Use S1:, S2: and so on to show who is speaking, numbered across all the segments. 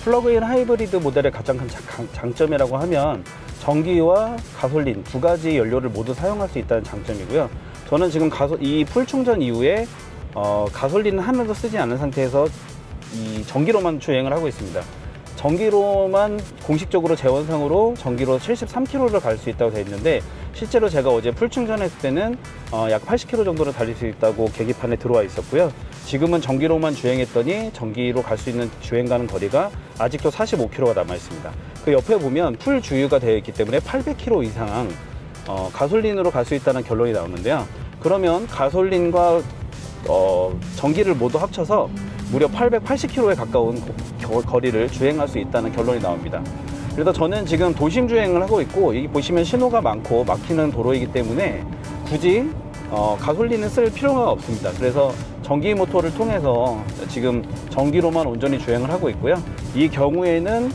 S1: 플러그인 하이브리드 모델의 가장 큰 장점이라고 하면 전기와 가솔린 두 가지 연료를 모두 사용할 수 있다는 장점이고요. 저는 지금 이 풀 충전 이후에 가솔린은 하나도 쓰지 않은 상태에서 이 전기로만 주행을 하고 있습니다. 전기로만 공식적으로 재원상으로 전기로 73km를 갈 수 있다고 되어 있는데, 실제로 제가 어제 풀 충전했을 때는 약 80km 정도를 달릴 수 있다고 계기판에 들어와 있었고요. 지금은 전기로만 주행했더니 전기로 갈 수 있는 주행 가는 거리가 아직도 45km가 남아 있습니다. 그 옆에 보면 풀 주유가 되어 있기 때문에 800km 이상 가솔린으로 갈 수 있다는 결론이 나오는데요. 그러면 가솔린과 전기를 모두 합쳐서 무려 880km에 가까운 거리를 주행할 수 있다는 결론이 나옵니다. 그래서 저는 지금 도심 주행을 하고 있고, 여기 보시면 신호가 많고 막히는 도로이기 때문에 굳이 가솔린을 쓸 필요가 없습니다. 그래서 전기 모터를 통해서 지금 전기로만 온전히 주행을 하고 있고요. 이 경우에는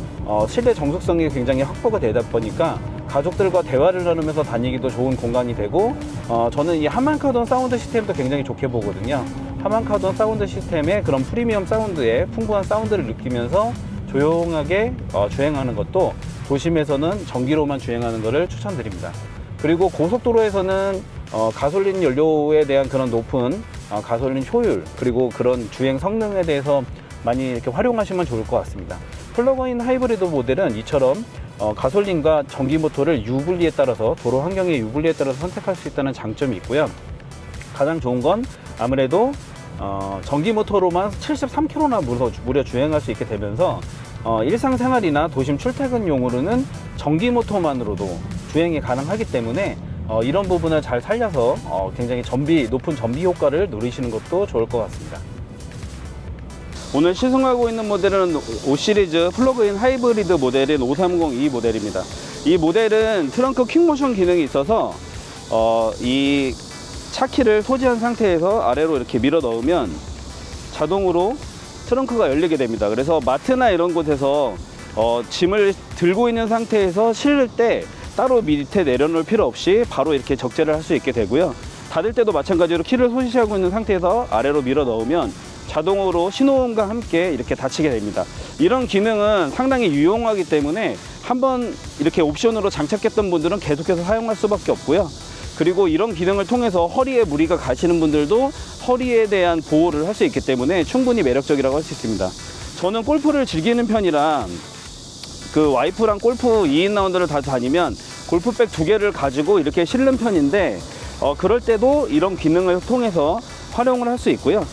S1: 실내 정숙성이 굉장히 확보가 되다 보니까 가족들과 대화를 나누면서 다니기도 좋은 공간이 되고, 저는 이 하만카돈 사운드 시스템도 굉장히 좋게 보거든요. 하만카돈 사운드 시스템의 그런 프리미엄 사운드에 풍부한 사운드를 느끼면서 조용하게 주행하는 것도 도심에서는 전기로만 주행하는 것을 추천드립니다. 그리고 고속도로에서는 가솔린 연료에 대한 그런 높은 가솔린 효율, 그리고 그런 주행 성능에 대해서 많이 이렇게 활용하시면 좋을 것 같습니다. 플러그인 하이브리드 모델은 이처럼 가솔린과 전기 모터를 유분리에 따라서, 도로 환경의 유분리에 따라서 선택할 수 있다는 장점이 있고요. 가장 좋은 건 아무래도 전기 모터로만 73km나 무려 주행할 수 있게 되면서 일상생활이나 도심 출퇴근용으로는 전기 모터만으로도 주행이 가능하기 때문에 이런 부분을 잘 살려서 굉장히 높은 전비 효과를 누리시는 것도 좋을 것 같습니다. 오늘 시승하고 있는 모델은 5시리즈 플러그인 하이브리드 모델인 530E 모델입니다. 이 모델은 트렁크 퀵모션 기능이 있어서 이 차키를 소지한 상태에서 아래로 이렇게 밀어 넣으면 자동으로 트렁크가 열리게 됩니다. 그래서 마트나 이런 곳에서 짐을 들고 있는 상태에서 실을 때 따로 밑에 내려놓을 필요 없이 바로 이렇게 적재를 할 수 있게 되고요. 닫을 때도 마찬가지로 키를 소지하고 있는 상태에서 아래로 밀어 넣으면 자동으로 신호음과 함께 이렇게 닫히게 됩니다. 이런 기능은 상당히 유용하기 때문에 한번 이렇게 옵션으로 장착했던 분들은 계속해서 사용할 수밖에 없고요. 그리고 이런 기능을 통해서 허리에 무리가 가시는 분들도 허리에 대한 보호를 할 수 있기 때문에 충분히 매력적이라고 할 수 있습니다. 저는 골프를 즐기는 편이라 그 와이프랑 골프 2인 라운드를 다 다니면 골프백 2개를 가지고 이렇게 실는 편인데, 그럴 때도 이런 기능을 통해서 활용을 할 수 있고요.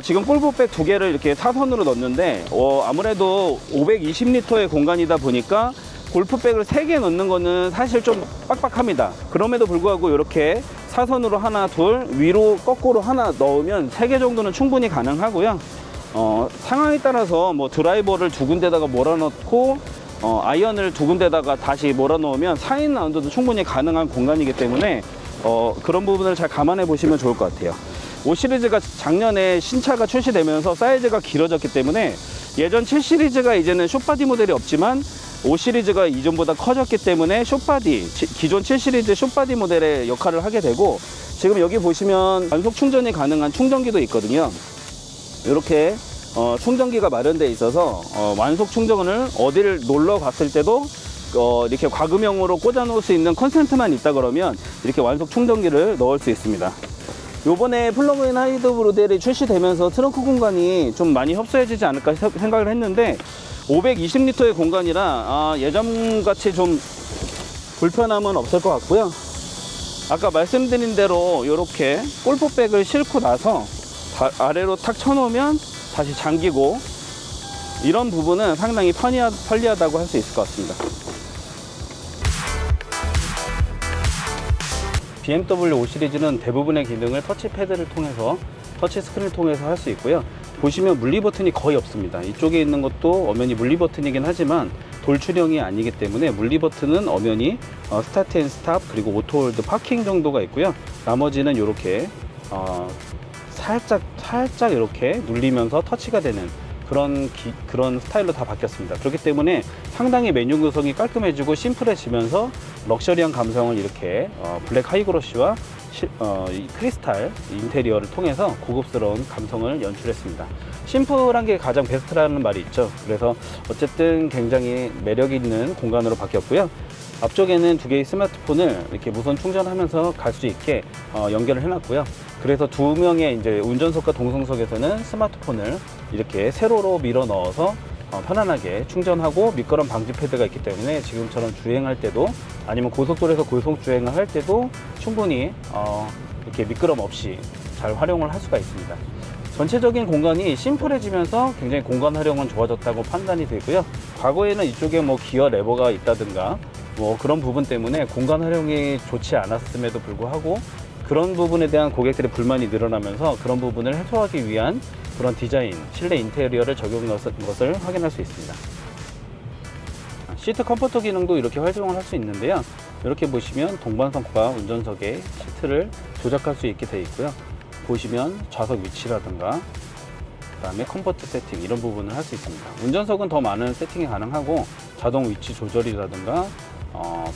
S1: 지금 골프백 2개를 이렇게 사선으로 넣는데 아무래도 520리터의 공간이다 보니까 골프백을 3개 넣는 거는 사실 좀 빡빡합니다. 그럼에도 불구하고 이렇게 사선으로 하나, 둘, 위로 거꾸로 하나 넣으면 3개 정도는 충분히 가능하고요. 상황에 따라서 뭐 드라이버를 2군데다가 몰아넣고 아이언을 2군데다가 다시 몰아넣으면 4인 라운드도 충분히 가능한 공간이기 때문에 그런 부분을 잘 감안해 보시면 좋을 것 같아요. 5시리즈가 작년에 신차가 출시되면서 사이즈가 길어졌기 때문에 예전 7시리즈가 이제는 숏바디 모델이 없지만 5시리즈가 이전보다 커졌기 때문에 숏바디, 기존 7시리즈 숏바디 모델의 역할을 하게 되고, 지금 여기 보시면 완속 충전이 가능한 충전기도 있거든요. 이렇게 충전기가 마련되어 있어서 완속 충전을 어디를 놀러 갔을 때도 이렇게 과금형으로 꽂아 놓을 수 있는 컨센트만 있다 그러면 이렇게 완속 충전기를 넣을 수 있습니다. 요번에 플러그인 하이브리드 모델이 출시되면서 트렁크 공간이 좀 많이 협소해지지 않을까 생각을 했는데 520리터의 공간이라 예전같이 좀 불편함은 없을 것 같고요. 아까 말씀드린 대로 이렇게 골프백을 싣고 나서 아래로 탁 쳐놓으면 다시 잠기고, 이런 부분은 상당히 편리하다고 할 수 있을 것 같습니다. BMW 5 시리즈는 대부분의 기능을 터치패드를 통해서, 터치 스크린을 통해서 할 수 있고요. 보시면 물리 버튼이 거의 없습니다. 이쪽에 있는 것도 엄연히 물리 버튼이긴 하지만 돌출형이 아니기 때문에 물리 버튼은 엄연히 스타트 앤 스탑, 그리고 오토홀드, 파킹 정도가 있고요. 나머지는 이렇게 살짝 이렇게 눌리면서 터치가 되는 그런 스타일로 다 바뀌었습니다. 그렇기 때문에 상당히 메뉴 구성이 깔끔해지고 심플해지면서 럭셔리한 감성을 이렇게 블랙 하이그로시와 이 크리스탈 인테리어를 통해서 고급스러운 감성을 연출했습니다. 심플한 게 가장 베스트라는 말이 있죠. 그래서 어쨌든 굉장히 매력 있는 공간으로 바뀌었고요. 앞쪽에는 두 개의 스마트폰을 이렇게 무선 충전하면서 갈 수 있게 연결을 해놨고요. 그래서 두 명의 이제 운전석과 동승석에서는 스마트폰을 이렇게 세로로 밀어 넣어서 편안하게 충전하고 미끄럼 방지 패드가 있기 때문에 지금처럼 주행할 때도 아니면 고속도로에서 고속 주행을 할 때도 충분히 이렇게 미끄럼 없이 잘 활용을 할 수가 있습니다. 전체적인 공간이 심플해지면서 굉장히 공간 활용은 좋아졌다고 판단이 되고요. 과거에는 이쪽에 뭐 기어 레버가 있다든가 뭐 그런 부분 때문에 공간 활용이 좋지 않았음에도 불구하고 그런 부분에 대한 고객들의 불만이 늘어나면서 그런 부분을 해소하기 위한 그런 디자인, 실내 인테리어를 적용한 것을 확인할 수 있습니다. 시트 컴포터 기능도 이렇게 활용을 할 수 있는데요. 이렇게 보시면 동반석과 운전석의 시트를 조작할 수 있게 되어 있고요. 보시면 좌석 위치라든가 그 다음에 컴포트 세팅 이런 부분을 할 수 있습니다. 운전석은 더 많은 세팅이 가능하고 자동 위치 조절이라든가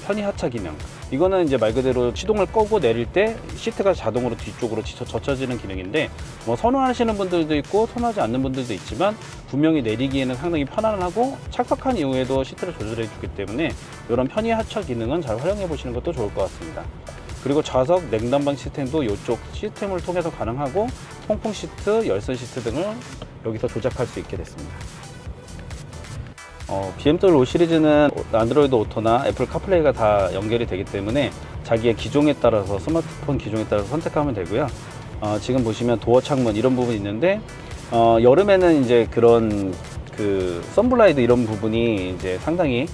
S1: 편의 하차 기능, 이거는 이제 말 그대로 시동을 끄고 내릴 때 시트가 자동으로 뒤쪽으로 젖혀지는 기능인데 뭐 선호하시는 분들도 있고 선호하지 않는 분들도 있지만 분명히 내리기에는 상당히 편안하고 착석한 이후에도 시트를 조절해 주기 때문에 이런 편의 하차 기능은 잘 활용해 보시는 것도 좋을 것 같습니다. 그리고 좌석 냉난방 시스템도 이쪽 시스템을 통해서 가능하고 통풍 시트, 열선 시트 등을 여기서 조작할 수 있게 됐습니다. BMW 5 시리즈는 안드로이드 오토나 애플 카플레이가 다 연결이 되기 때문에 자기의 기종에 따라서 스마트폰 기종에 따라서 선택하면 되고요. 지금 보시면 도어 창문 이런 부분이 있는데 여름에는 이제 그런 그 선블라이드 이런 부분이 이제 상당히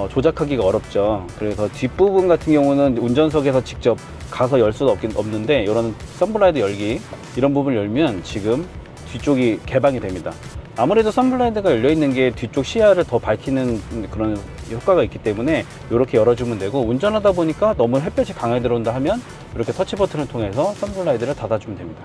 S1: 조작하기가 어렵죠. 그래서 뒷부분 같은 경우는 운전석에서 직접 가서 열 수는 없는데 이런 선블라이드 열기 이런 부분을 열면 지금 뒤쪽이 개방이 됩니다. 아무래도 선블라이드가 열려 있는 게 뒤쪽 시야를 더 밝히는 그런 효과가 있기 때문에 이렇게 열어주면 되고, 운전하다 보니까 너무 햇볕이 강하게 들어온다 하면 이렇게 터치 버튼을 통해서 선블라이드를 닫아주면 됩니다.